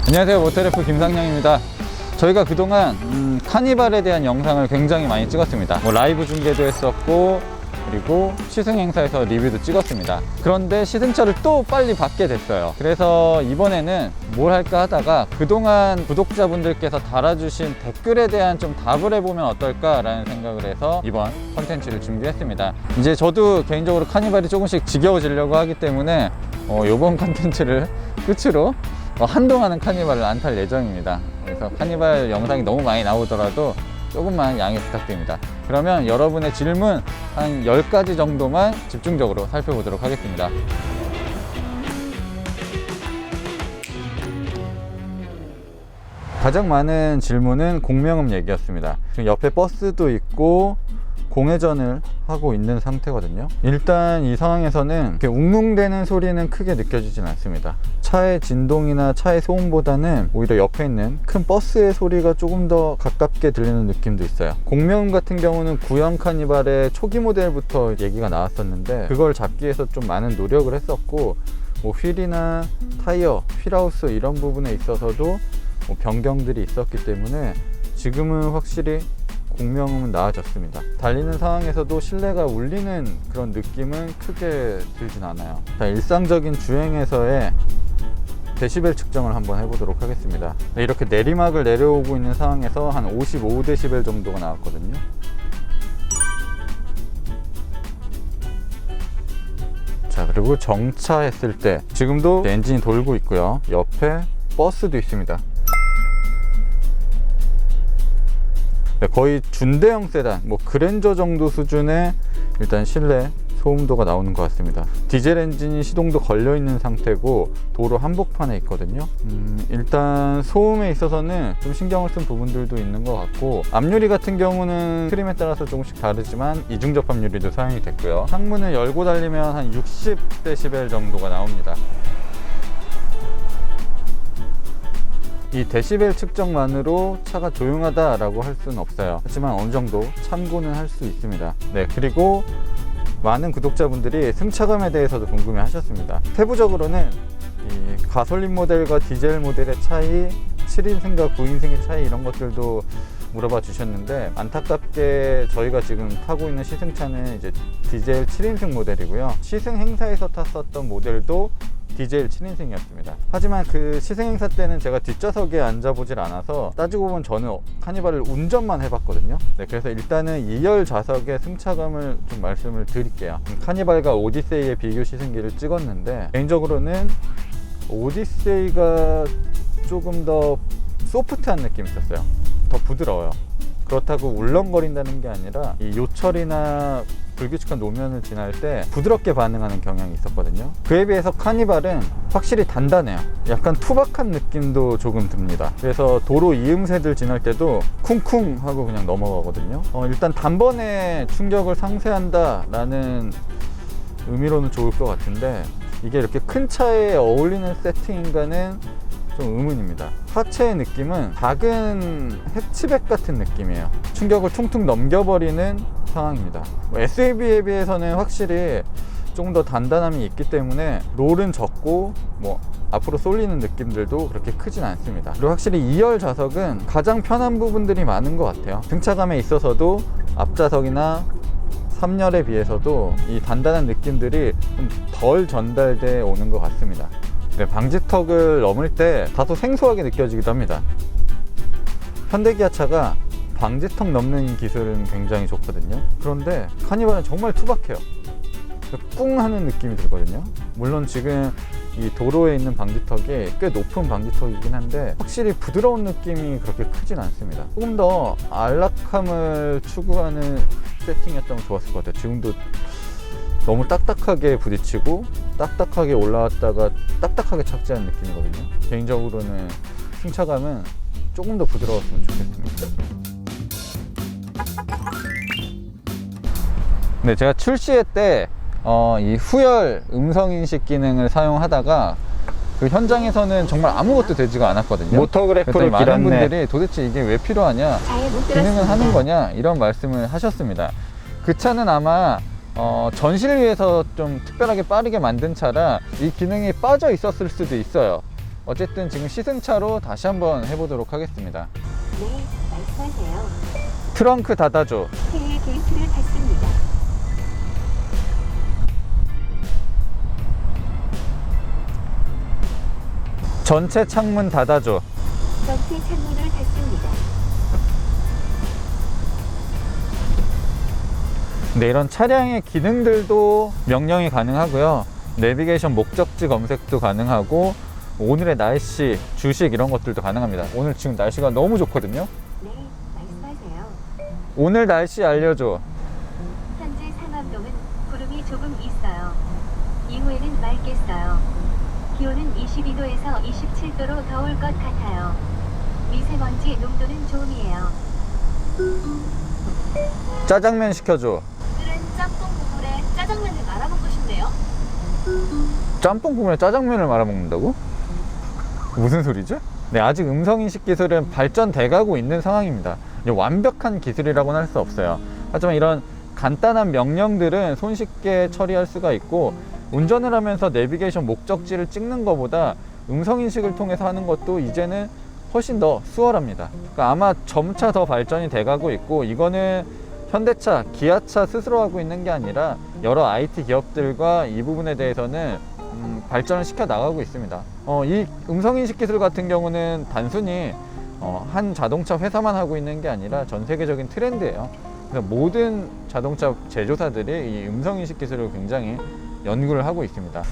안녕하세요, 모터래프 김상영입니다. 저희가 그동안 카니발에 대한 영상을 굉장히 많이 찍었습니다. 라이브 중계도 했었고, 그리고 시승 행사에서 리뷰도 찍었습니다. 그런데 시승차를 또 빨리 받게 됐어요. 그래서 이번에는 뭘 할까 하다가 그동안 구독자분들께서 달아주신 댓글에 대한 좀 답을 해보면 어떨까 라는 생각을 해서 이번 컨텐츠를 준비했습니다. 이제 저도 개인적으로 카니발이 조금씩 지겨워지려고 하기 때문에 이번 컨텐츠를 끝으로 한동안은 카니발을 안 탈 예정입니다. 그래서 카니발 영상이 너무 많이 나오더라도 조금만 양해 부탁드립니다. 그러면 여러분의 질문 한 10가지 정도만 집중적으로 살펴보도록 하겠습니다. 가장 많은 질문은 공명음 얘기였습니다. 옆에 버스도 있고 공회전을 하고 있는 상태거든요. 일단 이 상황에서는 이렇게 웅웅대는 소리는 크게 느껴지진 않습니다. 차의 진동이나 차의 소음보다는 오히려 옆에 있는 큰 버스의 소리가 조금 더 가깝게 들리는 느낌도 있어요. 공명음 같은 경우는 구형 카니발의 초기 모델부터 얘기가 나왔었는데 그걸 잡기 위해서 좀 많은 노력을 했었고, 휠이나 타이어, 휠하우스 이런 부분에 있어서도 변경들이 있었기 때문에 지금은 확실히 공명음은 나아졌습니다. 달리는 상황에서도 실내가 울리는 그런 느낌은 크게 들진 않아요. 자, 일상적인 주행에서의 데시벨 측정을 한번 해보도록 하겠습니다. 이렇게 내리막을 내려오고 있는 상황에서 한 55데시벨 정도가 나왔거든요. 자, 그리고 정차했을 때 지금도 엔진이 돌고 있고요. 옆에 버스도 있습니다. 거의 준대형 세단, 그랜저 정도 수준의 일단 실내 소음도가 나오는 것 같습니다. 디젤 엔진이 시동도 걸려 있는 상태고 도로 한복판에 있거든요. 일단 소음에 있어서는 좀 신경을 쓴 부분들도 있는 것 같고, 앞유리 같은 경우는 트림에 따라서 조금씩 다르지만 이중접합 유리도 사용이 됐고요. 창문을 열고 달리면 한 60데시벨 정도가 나옵니다. 이 데시벨 측정만으로 차가 조용하다라고 할 수는 없어요. 하지만 어느 정도 참고는 할 수 있습니다. 네, 그리고 많은 구독자분들이 승차감에 대해서도 궁금해 하셨습니다. 세부적으로는 이 가솔린 모델과 디젤 모델의 차이, 7인승과 9인승의 차이 이런 것들도 물어봐 주셨는데, 안타깝게 저희가 지금 타고 있는 시승차는 이제 디젤 7인승 모델이고요. 시승 행사에서 탔었던 모델도 디젤 7인승이었습니다. 하지만 그 시승행사 때는 제가 뒷좌석에 앉아보질 않아서 따지고 보면 저는 카니발을 운전만 해봤거든요. 네, 그래서 일단은 2열 좌석의 승차감을 좀 말씀을 드릴게요. 카니발과 오디세이의 비교 시승기를 찍었는데 개인적으로는 오디세이가 조금 더 소프트한 느낌이 있었어요. 더 부드러워요. 그렇다고 울렁거린다는 게 아니라 이 요철이나 불규칙한 노면을 지날 때 부드럽게 반응하는 경향이 있었거든요. 그에 비해서 카니발은 확실히 단단해요. 약간 투박한 느낌도 조금 듭니다. 그래서 도로 이음새들 지날 때도 쿵쿵 하고 그냥 넘어가거든요. 일단 단번에 충격을 상쇄한다 라는 의미로는 좋을 것 같은데, 이게 이렇게 큰 차에 어울리는 세팅인가는 좀 의문입니다. 하체의 느낌은 작은 해치백 같은 느낌이에요. 충격을 퉁퉁 넘겨버리는 상황입니다. SUV에 비해서는 확실히 조금 더 단단함이 있기 때문에 롤은 적고 앞으로 쏠리는 느낌들도 그렇게 크진 않습니다. 그리고 확실히 2열 좌석은 가장 편한 부분들이 많은 것 같아요. 승차감에 있어서도 앞좌석이나 3열에 비해서도 이 단단한 느낌들이 좀 덜 전달돼 오는 것 같습니다. 네, 방지턱을 넘을 때 다소 생소하게 느껴지기도 합니다. 현대기아차가 방지턱 넘는 기술은 굉장히 좋거든요. 그런데 카니발은 정말 투박해요. 뿡 하는 느낌이 들거든요. 물론 지금 이 도로에 있는 방지턱이 꽤 높은 방지턱이긴 한데 확실히 부드러운 느낌이 그렇게 크진 않습니다. 조금 더 안락함을 추구하는 세팅이었다면 좋았을 것 같아요. 지금도 너무 딱딱하게 부딪히고 딱딱하게 올라왔다가 딱딱하게 착지하는 느낌이거든요. 개인적으로는 승차감은 조금 더 부드러웠으면 좋겠습니다. 네, 제가 출시회 때 이 후열 음성인식 기능을 사용하다가 그 현장에서는 정말 아무것도 되지가 않았거든요. 모터그래프를 많은 분들이 도대체 이게 왜 필요하냐, 기능은 하는 거냐 이런 말씀을 하셨습니다. 그 차는 아마 전시를 위해서 좀 특별하게 빠르게 만든 차라 이 기능이 빠져 있었을 수도 있어요. 어쨌든 지금 시승차로 다시 한번 해보도록 하겠습니다. 네, 말씀하세요. 트렁크 닫아줘. 해외 게이트를 닫습니다. 전체 창문 닫아줘. 전체 창문을 닫습니다. 네, 이런 차량의 기능들도 명령이 가능하고요. 내비게이션 목적지 검색도 가능하고 오늘의 날씨, 주식 이런 것들도 가능합니다. 오늘 지금 날씨가 너무 좋거든요. 네, 말씀하세요. 오늘 날씨 알려줘. 현재 상암동은 구름이 조금 있어요. 이후에는 맑겠어요. 기온은 22도에서 27도로 더울 것 같아요. 미세먼지 농도는 좋음이에요. 짜장면 시켜줘. 오늘은 짬뽕 국물에 짜장면을 말아 먹고 싶네요. 짬뽕 국물에 짜장면을 말아 먹는다고? 무슨 소리죠? 네, 아직 음성인식 기술은 발전돼 가고 있는 상황입니다. 완벽한 기술이라고는 할 수 없어요. 하지만 이런 간단한 명령들은 손쉽게 처리할 수가 있고, 운전을 하면서 내비게이션 목적지를 찍는 것보다 음성인식을 통해서 하는 것도 이제는 훨씬 더 수월합니다. 그러니까 아마 점차 더 발전이 돼 가고 있고, 이거는 현대차, 기아차 스스로 하고 있는 게 아니라 여러 IT 기업들과 이 부분에 대해서는 발전을 시켜 나가고 있습니다. 이 음성인식 기술 같은 경우는 단순히 한 자동차 회사만 하고 있는 게 아니라 전 세계적인 트렌드예요. 그래서 모든 자동차 제조사들이 이 음성인식 기술을 굉장히 연구를 하고 있습니다.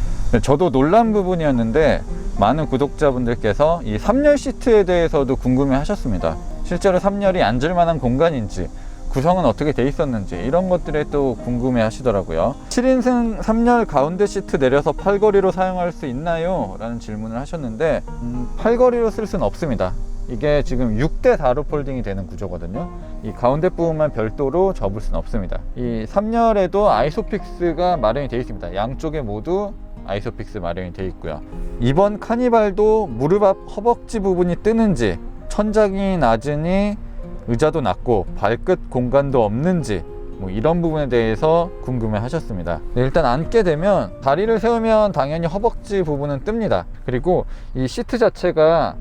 저도 놀란 부분이었는데 많은 구독자분들께서 이 3열 시트에 대해서도 궁금해 하셨습니다. 실제로 3열이 앉을 만한 공간인지, 구성은 어떻게 돼 있었는지 이런 것들에 또 궁금해 하시더라고요. 7인승 3열 가운데 시트 내려서 팔걸이로 사용할 수 있나요? 라는 질문을 하셨는데 팔걸이로 쓸 수는 없습니다. 이게 지금 6대 4로 폴딩이 되는 구조거든요. 이 가운데 부분만 별도로 접을 수는 없습니다. 이 3열에도 아이소픽스가 마련이 되어 있습니다. 양쪽에 모두 아이소픽스 마련이 되어 있고요. 이번 카니발도 무릎 앞 허벅지 부분이 뜨는지, 천장이 낮으니 의자도 낮고 발끝 공간도 없는지, 뭐 이런 부분에 대해서 궁금해 하셨습니다. 네, 일단 앉게 되면 다리를 세우면 당연히 허벅지 부분은 뜹니다. 그리고 이 시트 자체가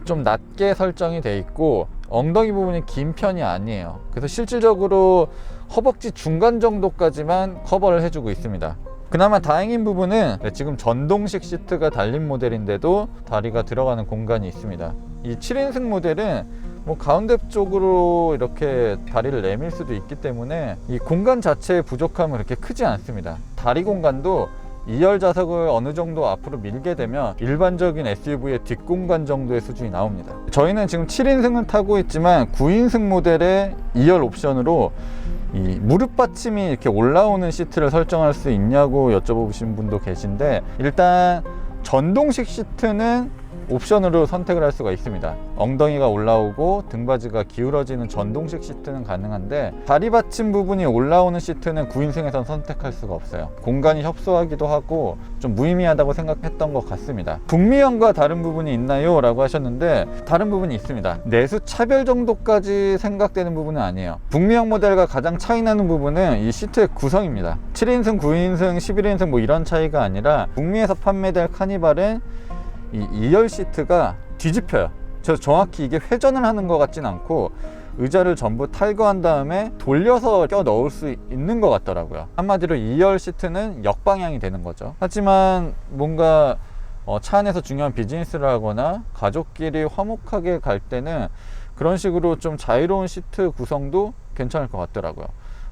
좀 낮게 설정이 돼 있고 엉덩이 부분이 긴 편이 아니에요. 그래서 실질적으로 허벅지 중간 정도까지만 커버를 해주고 있습니다. 그나마 다행인 부분은 지금 전동식 시트가 달린 모델인데도 다리가 들어가는 공간이 있습니다. 이 7인승 모델은 뭐 가운데 쪽으로 이렇게 다리를 내밀 수도 있기 때문에 이 공간 자체의 부족함은 그렇게 크지 않습니다. 다리 공간도 2열 좌석을 어느 정도 앞으로 밀게 되면 일반적인 SUV의 뒷공간 정도의 수준이 나옵니다. 저희는 지금 7인승을 타고 있지만 9인승 모델의 2열 옵션으로 이 무릎 받침이 이렇게 올라오는 시트를 설정할 수 있냐고 여쭤보신 분도 계신데, 일단 전동식 시트는 옵션으로 선택을 할 수가 있습니다. 엉덩이가 올라오고 등받이가 기울어지는 전동식 시트는 가능한데 다리 받침 부분이 올라오는 시트는 9인승에선 선택할 수가 없어요. 공간이 협소하기도 하고 좀 무의미하다고 생각했던 것 같습니다. 북미형과 다른 부분이 있나요? 라고 하셨는데 다른 부분이 있습니다. 내수 차별 정도까지 생각되는 부분은 아니에요. 북미형 모델과 가장 차이 나는 부분은 이 시트의 구성입니다. 7인승, 9인승, 11인승 뭐 이런 차이가 아니라 북미에서 판매될 카니발은 이 2열 시트가 뒤집혀요. 그래서 정확히 이게 회전을 하는 것 같진 않고 의자를 전부 탈거한 다음에 돌려서 껴 넣을 수 있는 것 같더라고요. 한마디로 2열 시트는 역방향이 되는 거죠. 하지만 뭔가 차 안에서 중요한 비즈니스를 하거나 가족끼리 화목하게 갈 때는 그런 식으로 좀 자유로운 시트 구성도 괜찮을 것 같더라고요.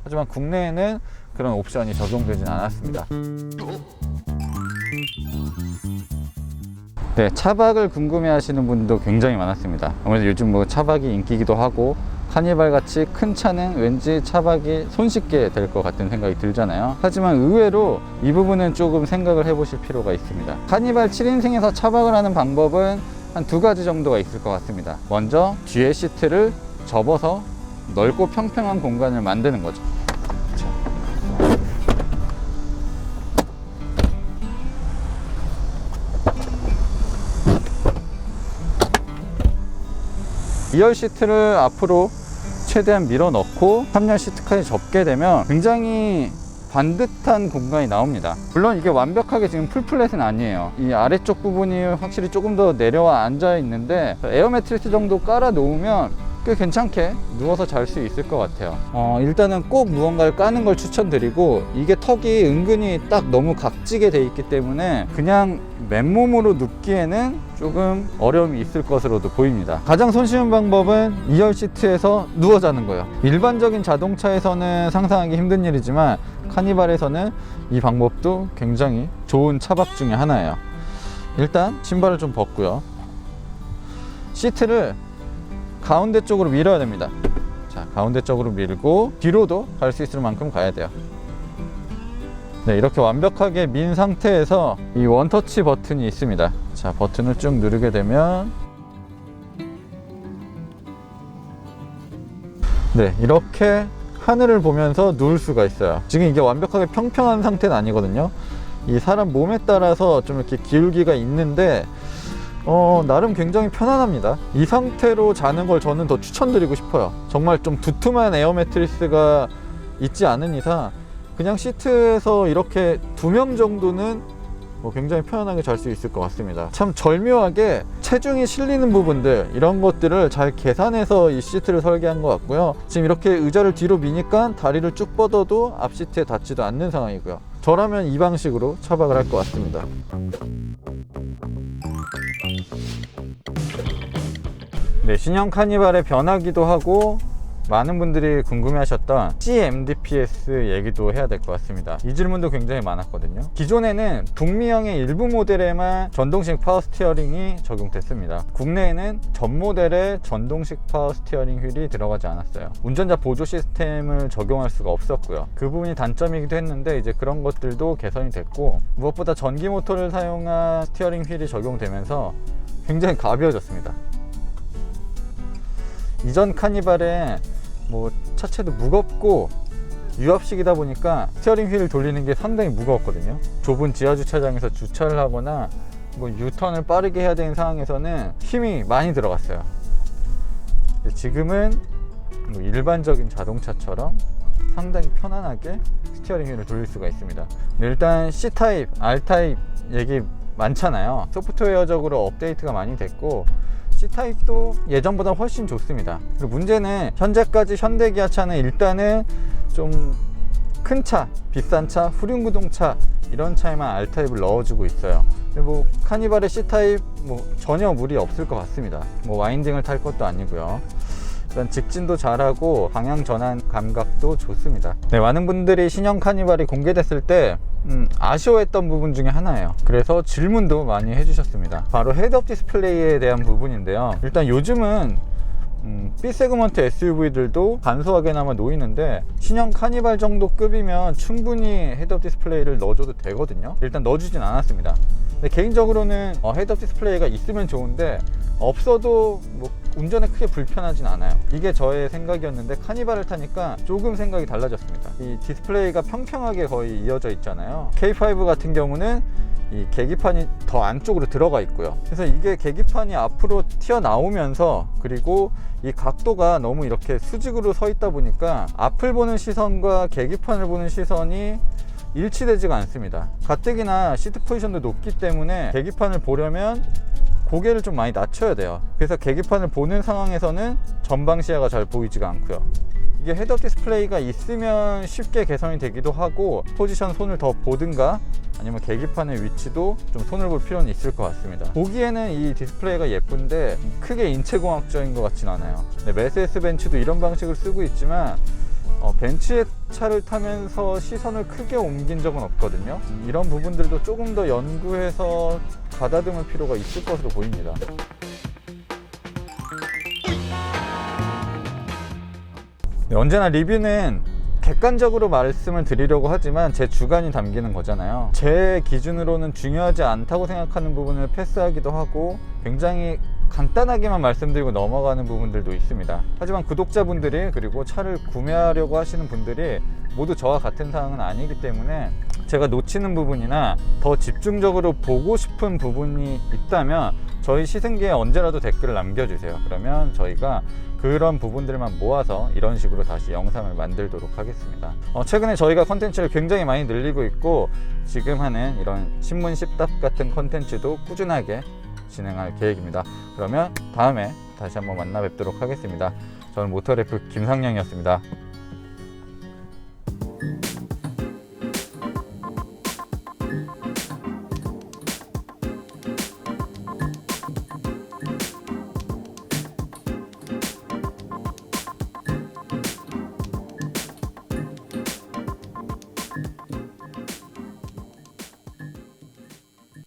하지만 국내에는 그런 옵션이 적용되진 않았습니다. 네, 차박을 궁금해 하시는 분도 굉장히 많았습니다. 아무래도 요즘 뭐 차박이 인기기도 하고 카니발 같이 큰 차는 왠지 차박이 손쉽게 될 것 같은 생각이 들잖아요. 하지만 의외로 이 부분은 조금 생각을 해보실 필요가 있습니다. 카니발 7인승에서 차박을 하는 방법은 한 2가지 정도가 있을 것 같습니다. 먼저 뒤에 시트를 접어서 넓고 평평한 공간을 만드는 거죠. 2열 시트를 앞으로 최대한 밀어 넣고 3열 시트까지 접게 되면 굉장히 반듯한 공간이 나옵니다. 물론 이게 완벽하게 지금 풀플랫은 아니에요. 이 아래쪽 부분이 확실히 조금 더 내려와 앉아 있는데 에어 매트리스 정도 깔아 놓으면 꽤 괜찮게 누워서 잘 수 있을 것 같아요. 일단은 꼭 무언가를 까는 걸 추천드리고, 이게 턱이 은근히 딱 너무 각지게 돼 있기 때문에 그냥 맨몸으로 눕기에는 조금 어려움이 있을 것으로도 보입니다. 가장 손쉬운 방법은 2열 시트에서 누워 자는 거예요. 일반적인 자동차에서는 상상하기 힘든 일이지만 카니발에서는 이 방법도 굉장히 좋은 차박 중에 하나예요. 일단 신발을 좀 벗고요. 시트를 가운데 쪽으로 밀어야 됩니다. 자, 가운데 쪽으로 밀고 뒤로도 갈 수 있을 만큼 가야 돼요. 네, 이렇게 완벽하게 민 상태에서 이 원터치 버튼이 있습니다. 자, 버튼을 쭉 누르게 되면 네, 이렇게 하늘을 보면서 누울 수가 있어요. 지금 이게 완벽하게 평평한 상태는 아니거든요. 이 사람 몸에 따라서 좀 이렇게 기울기가 있는데 나름 굉장히 편안합니다. 이 상태로 자는 걸 저는 더 추천드리고 싶어요. 정말 좀 두툼한 에어 매트리스가 있지 않은 이상 그냥 시트에서 이렇게 2명 정도는 굉장히 편안하게 잘 수 있을 것 같습니다. 참 절묘하게 체중이 실리는 부분들, 이런 것들을 잘 계산해서 이 시트를 설계한 것 같고요. 지금 이렇게 의자를 뒤로 미니까 다리를 쭉 뻗어도 앞 시트에 닿지도 않는 상황이고요. 저라면 이 방식으로 차박을 할 것 같습니다. 네, 신형 카니발의 변화기도 하고 많은 분들이 궁금해하셨던 CMDPS 얘기도 해야 될 것 같습니다. 이 질문도 굉장히 많았거든요. 기존에는 북미형의 일부 모델에만 전동식 파워 스티어링이 적용됐습니다. 국내에는 전 모델에 전동식 파워 스티어링 휠이 들어가지 않았어요. 운전자 보조 시스템을 적용할 수가 없었고요. 그 부분이 단점이기도 했는데 이제 그런 것들도 개선이 됐고, 무엇보다 전기 모터를 사용한 스티어링 휠이 적용되면서 굉장히 가벼워졌습니다. 이전 카니발에 차체도 무겁고 유압식이다 보니까 스티어링 휠을 돌리는 게 상당히 무거웠거든요. 좁은 지하 주차장에서 주차를 하거나 유턴을 빠르게 해야 되는 상황에서는 힘이 많이 들어갔어요. 지금은 일반적인 자동차처럼 상당히 편안하게 스티어링 휠을 돌릴 수가 있습니다. 일단 C타입, R타입 얘기 많잖아요. 소프트웨어적으로 업데이트가 많이 됐고 C타입도 예전보다 훨씬 좋습니다. 그리고 문제는 현재까지 현대기아차는 일단은 좀 큰 차, 비싼 차, 후륜구동차 이런 차에만 R타입을 넣어주고 있어요. 근데 카니발의 C타입 전혀 무리 없을 것 같습니다. 와인딩을 탈 것도 아니고요. 일단 직진도 잘하고 방향 전환 감각도 좋습니다. 네, 많은 분들이 신형 카니발이 공개됐을 때 아쉬워했던 부분 중에 하나예요. 그래서 질문도 많이 해주셨습니다. 바로 헤드업 디스플레이에 대한 부분인데요. 일단 요즘은 B 세그먼트 SUV들도 간소하게나마 놓이는데 신형 카니발 정도 급이면 충분히 헤드업 디스플레이를 넣어줘도 되거든요. 일단 넣어주진 않았습니다. 근데 개인적으로는 헤드업 디스플레이가 있으면 좋은데 없어도 운전에 크게 불편하진 않아요. 이게 저의 생각이었는데 카니발을 타니까 조금 생각이 달라졌습니다. 이 디스플레이가 평평하게 거의 이어져 있잖아요. K5 같은 경우는 이 계기판이 더 안쪽으로 들어가 있고요. 그래서 이게 계기판이 앞으로 튀어나오면서, 그리고 이 각도가 너무 이렇게 수직으로 서 있다 보니까 앞을 보는 시선과 계기판을 보는 시선이 일치되지가 않습니다. 가뜩이나 시트 포지션도 높기 때문에 계기판을 보려면 고개를 좀 많이 낮춰야 돼요. 그래서 계기판을 보는 상황에서는 전방 시야가 잘 보이지가 않고요. 이게 헤드업 디스플레이가 있으면 쉽게 개선이 되기도 하고, 포지션 손을 더 보든가 아니면 계기판의 위치도 좀 손을 볼 필요는 있을 것 같습니다. 보기에는 이 디스플레이가 예쁜데 크게 인체공학적인 것 같진 않아요. 네, 메세스 벤츠도 이런 방식을 쓰고 있지만 벤츠의 차를 타면서 시선을 크게 옮긴 적은 없거든요. 이런 부분들도 조금 더 연구해서 가다듬을 필요가 있을 것으로 보입니다. 네, 언제나 리뷰는 객관적으로 말씀을 드리려고 하지만 제 주관이 담기는 거잖아요. 제 기준으로는 중요하지 않다고 생각하는 부분을 패스하기도 하고 굉장히 간단하게만 말씀드리고 넘어가는 부분들도 있습니다. 하지만 구독자분들이, 그리고 차를 구매하려고 하시는 분들이 모두 저와 같은 상황은 아니기 때문에 제가 놓치는 부분이나 더 집중적으로 보고 싶은 부분이 있다면 저희 시승기에 언제라도 댓글을 남겨주세요. 그러면 저희가 그런 부분들만 모아서 이런 식으로 다시 영상을 만들도록 하겠습니다. 최근에 저희가 컨텐츠를 굉장히 많이 늘리고 있고 지금 하는 이런 신문 씹답 같은 컨텐츠도 꾸준하게 진행할 계획입니다. 그러면 다음에 다시 한번 만나 뵙도록 하겠습니다. 저는 모터래프 김상영이었습니다.